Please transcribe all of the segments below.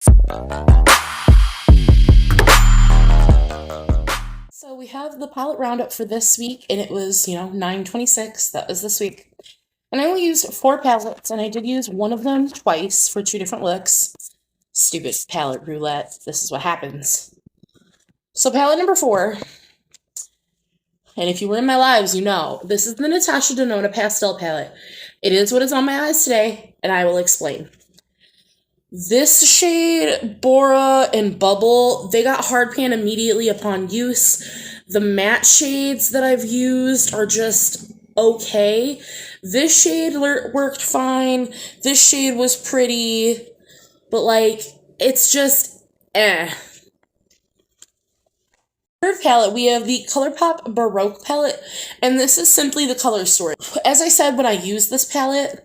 So we have the palette roundup for this week, and it was, 9/26. That was this week. And I only used 4 palettes, and I did use one of them twice for 2 different looks. Stupid palette roulette. This is what happens. So palette number 4, and if you were in my lives, you know, this is the Natasha Denona Pastel palette. It is what is on my eyes today, and I will explain. This shade, Bora and Bubble, they got hard pan immediately upon use. The matte shades that I've used are just okay. This shade worked fine. This shade was pretty, but like, it's just eh. Third palette, we have the ColourPop Baroque palette, and this is simply the color story. As I said when I used this palette,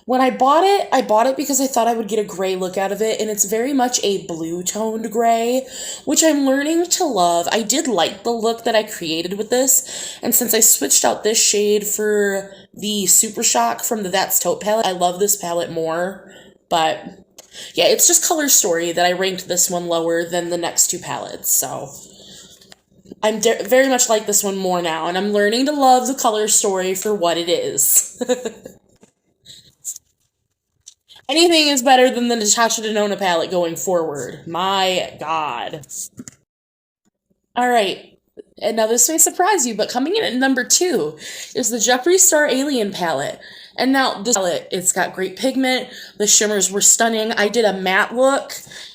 when I bought it because I thought I would get a gray look out of it, and it's very much a blue-toned gray, which I'm learning to love. I did like the look that I created with this, and since I switched out this shade for the Super Shock from the That's Taupe palette, I love this palette more, but yeah, it's just color story that I ranked this one lower than the next 2 palettes, so I'm very much like this one more now, and I'm learning to love the color story for what it is. Anything is better than the Natasha Denona palette going forward. My God. Alright, and now this may surprise you, but coming in at number 2 is the Jeffree Star Alien palette. And now this palette, it's got great pigment, the shimmers were stunning. I did a matte look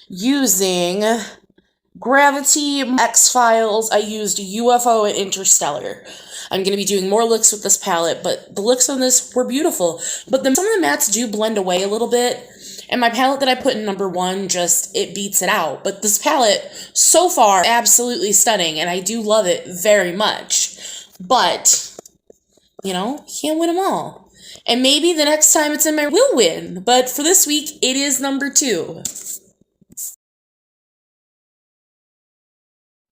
using Gravity, X-Files, I used UFO and Interstellar. I'm going to be doing more looks with this palette, but the looks on this were beautiful. But some of the mattes do blend away a little bit, and my palette that I put in number 1 it beats it out. But this palette, so far, absolutely stunning, and I do love it very much. But, can't win them all. And maybe the next time it's in my will win, but for this week, it is number 2.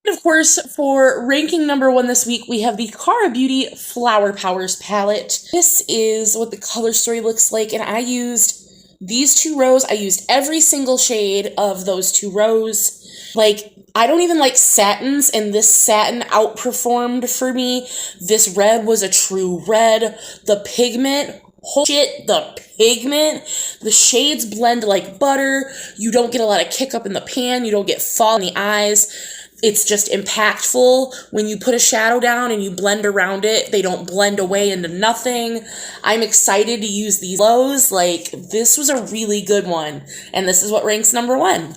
Of course, for ranking number 1 this week, we have the Cara Beauty Flower Powers palette. This is what the color story looks like, and I used these 2 rows. I used every single shade of those 2 rows. Like, I don't even like satins, and this satin outperformed for me. This red was a true red. The pigment, holy shit, the pigment. The shades blend like butter. You don't get a lot of kick up in the pan. You don't get fall in the eyes. It's just impactful. When you put a shadow down and you blend around it, they don't blend away into nothing. I'm excited to use these lows. Like, this was a really good one. And this is what ranks number 1.